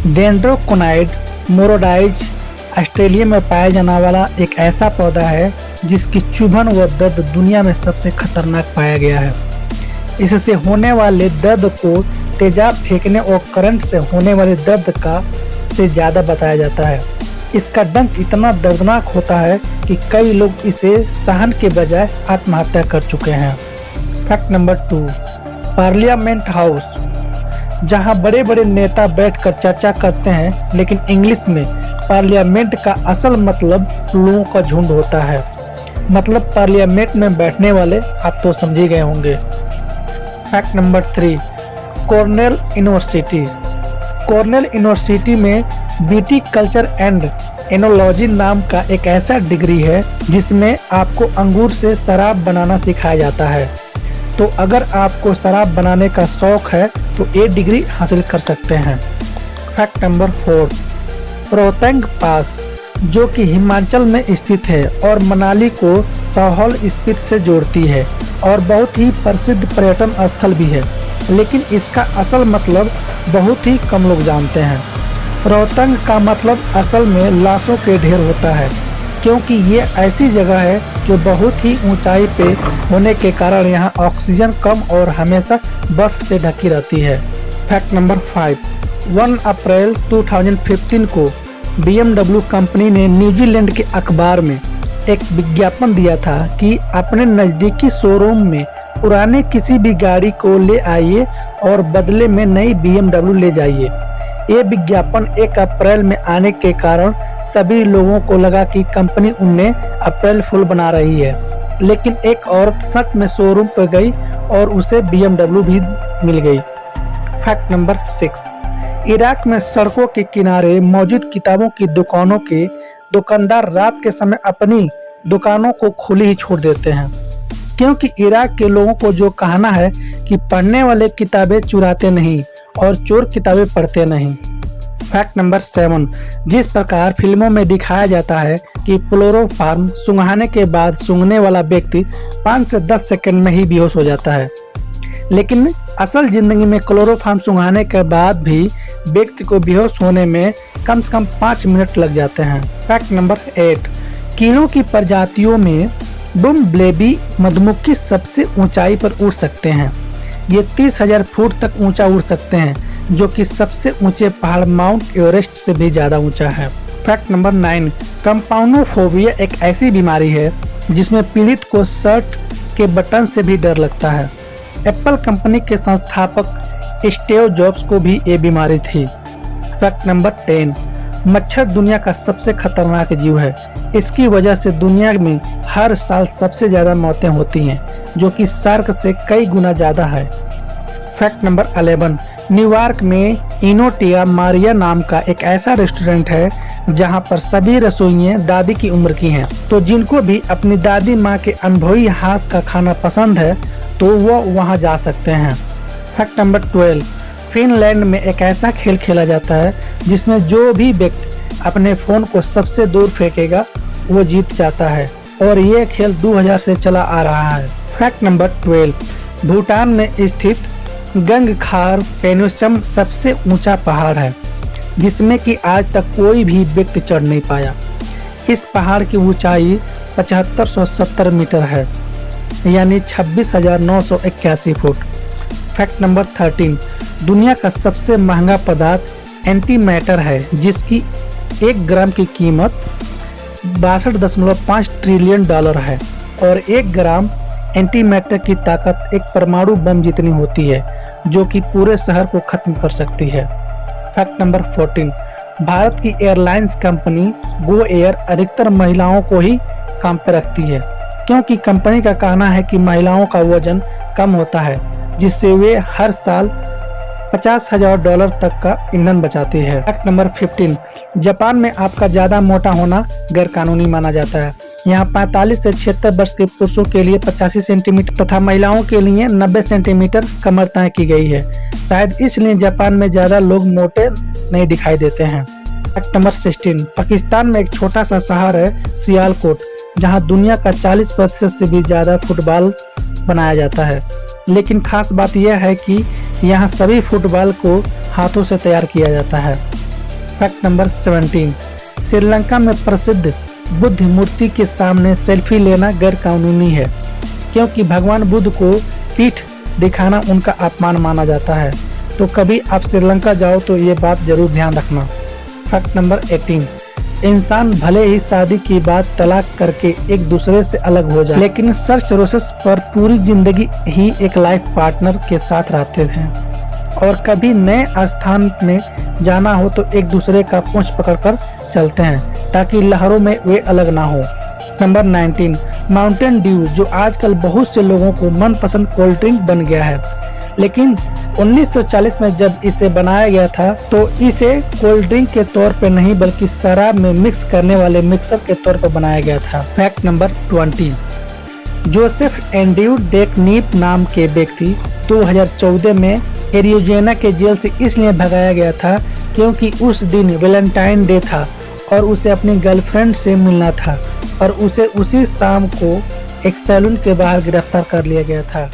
डेंड्रोकोनाइड मोरोडाइज Australia में पाया जाने वाला एक ऐसा पौधा है जिसकी चुभन व दर्द दुनिया में सबसे खतरनाक पाया गया है। इससे होने वाले दर्द को तेजाब फेंकने और करंट से होने वाले दर्द का से ज़्यादा बताया जाता है। इसका डंक इतना दर्दनाक होता है कि कई लोग इसे सहन के बजाय आत्महत्या कर चुके हैं। फैक्ट नंबर 2, पार्लियामेंट हाउस, जहां बड़े बड़े नेता बैठकर चर्चा करते हैं, लेकिन इंग्लिश में पार्लियामेंट का असल मतलब लोगों का झुंड होता है। मतलब पार्लियामेंट में बैठने वाले, आप तो समझ गए होंगे। Fact number 3, Cornell university. Cornell university में बीटी कल्चर एंड एनोलॉजी नाम का एक ऐसा डिग्री है जिसमें आपको अंगूर से शराब बनाना सिखाया जाता है। तो अगर आपको शराब बनाने का शौक है तो ये डिग्री हासिल कर सकते हैं। फैक्ट नंबर 4, रोहतांग पास, जो कि हिमाचल में स्थित है और मनाली को लाहौल स्पीति से जोड़ती है और बहुत ही प्रसिद्ध पर्यटन स्थल भी है, लेकिन इसका असल मतलब बहुत ही कम लोग जानते हैं। रोहतांग का मतलब असल में लाशों के ढेर होता है, क्योंकि ये ऐसी जगह है जो बहुत ही ऊंचाई पे होने के कारण यहाँ ऑक्सीजन कम और हमेशा बर्फ से ढकी रहती है। फैक्ट नंबर 5, 1 अप्रैल 2015 को BMW कंपनी ने न्यूजीलैंड के अखबार में एक विज्ञापन दिया था कि अपने नज़दीकी शोरूम में पुराने किसी भी गाड़ी को ले आइए और बदले में नई BMW ले जाइए। ये विज्ञापन 1 अप्रैल में आने के कारण सभी लोगों को लगा कि कंपनी उन्हें अप्रैल फूल बना रही है, लेकिन एक औरत सच में शोरूम पर गई और उसे BMW भी मिल गई। फैक्ट नंबर 6, इराक में सड़कों के किनारे मौजूद किताबों की दुकानों के दुकानदार रात के समय अपनी दुकानों को खुली ही छोड़ देते हैं, क्योंकि इराक के लोगों को जो कहना है कि पढ़ने वाले किताबें चुराते नहीं और चोर किताबें पढ़ते नहीं। फैक्ट नंबर 7, जिस प्रकार फिल्मों में दिखाया जाता है कि क्लोरोफॉर्म सूंघने के बाद सूंघने वाला व्यक्ति 5 से 10 सेकंड में ही बेहोश हो जाता है, लेकिन असल जिंदगी में क्लोरोफॉर्म सूंघने के बाद भी व्यक्ति को बेहोश होने में कम से कम 5 मिनट लग जाते हैं। फैक्ट नंबर 8, कीड़ों की प्रजातियों में बुमब्लेबी मधुमक्खी सबसे ऊंचाई पर उड़ सकते हैं। ये 30,000 फुट तक ऊंचा उड़ सकते हैं, जो कि सबसे ऊंचे पहाड़ माउंट एवरेस्ट से भी ज़्यादा ऊंचा है। फैक्ट नंबर 9, कंपाउनोफोबिया एक ऐसी बीमारी है जिसमें पीड़ित को शर्ट के बटन से भी डर लगता है। एप्पल कंपनी के संस्थापक स्टीव जॉब्स को भी ये बीमारी थी। फैक्ट नंबर 10, मच्छर दुनिया का सबसे खतरनाक जीव है। इसकी वजह से दुनिया में हर साल सबसे ज़्यादा मौतें होती हैं, जो कि शार्क से कई गुना ज़्यादा है। फैक्ट नंबर 11, न्यूयॉर्क में इनोटिया मारिया नाम का एक ऐसा रेस्टोरेंट है जहां पर सभी रसोइयां दादी की उम्र की हैं। तो जिनको भी अपनी दादी माँ के अनुभवी हाथ का खाना पसंद है तो वो वहां जा सकते हैं। फैक्ट नंबर 12, फिनलैंड में एक ऐसा खेल खेला जाता है जिसमें जो भी व्यक्ति अपने फ़ोन को सबसे दूर फेंकेगा वो जीत जाता है, और ये खेल 2000 से चला आ रहा है। फैक्ट नंबर 12, भूटान में स्थित गंगखार पेनुसम सबसे ऊंचा पहाड़ है, जिसमें कि आज तक कोई भी व्यक्ति चढ़ नहीं पाया। इस पहाड़ की ऊंचाई 7570 मीटर है, यानी 26,981 फुट। फैक्ट नंबर 13, दुनिया का सबसे महंगा पदार्थ एंटी मैटर है, जिसकी 1 ग्राम की कीमत 62.5 ट्रिलियन डॉलर है, और 1 ग्राम एंटी मैटर की ताकत एक परमाणु बम जितनी होती है, जो कि पूरे शहर को खत्म कर सकती है। फैक्ट नंबर 14, भारत की एयरलाइंस कंपनी गो एयर अधिकतर महिलाओं को ही काम पर रखती है, क्योंकि कंपनी का कहना है कि महिलाओं का वजन कम होता है, जिससे वे हर साल $50,000 तक का ईंधन बचाती है। फैक्ट नंबर 15, जापान में आपका ज़्यादा मोटा होना गैर कानूनी माना जाता है। यहाँ 45 से 76 वर्ष के पुरुषों के लिए 85 सेंटीमीटर तथा महिलाओं के लिए 90 सेंटीमीटर कमर तय की गई है। शायद इसलिए जापान में ज़्यादा लोग मोटे नहीं दिखाई देते हैं। फैक्ट नंबर 16, पाकिस्तान में एक छोटा सा शहर है सियालकोट, जहाँ दुनिया का 40% से भी ज़्यादा फुटबॉल बनाया जाता है। लेकिन खास बात यह है कि यहाँ सभी फुटबॉल को हाथों से तैयार किया जाता है। फैक्ट नंबर 17, श्रीलंका में प्रसिद्ध बुद्ध मूर्ति के सामने सेल्फी लेना गैर कानूनी है, क्योंकि भगवान बुद्ध को पीठ दिखाना उनका अपमान माना जाता है। तो कभी आप श्रीलंका जाओ तो ये बात जरूर ध्यान रखना। फैक्ट नंबर 18, इंसान भले ही शादी की बात तलाक करके एक दूसरे से अलग हो जाए, लेकिन सर्च रोसेस पर पूरी जिंदगी ही एक लाइफ पार्टनर के साथ रहते हैं, और कभी नए स्थान में जाना हो तो एक दूसरे का पूंछ पकड़कर चलते हैं ताकि लहरों में वे अलग ना हो। नंबर 19, माउंटेन ड्यू, जो आजकल बहुत से लोगों को मनपसंद कोल्ड ड्रिंक बन गया है, लेकिन 1940 में जब इसे बनाया गया था तो इसे कोल्ड ड्रिंक के तौर पर नहीं बल्कि शराब में मिक्स करने वाले मिक्सर के तौर पर बनाया गया था। फैक्ट नंबर 20, जोसेफ एंड्रयू डेकनीप नाम के व्यक्ति 2014 में एरिज़ोना के जेल से इसलिए भगाया गया था क्योंकि उस दिन वैलेंटाइन डे था और उसे अपनी गर्लफ्रेंड से मिलना था, और उसे उसी शाम को एक सैलून के बाहर गिरफ्तार कर लिया गया था।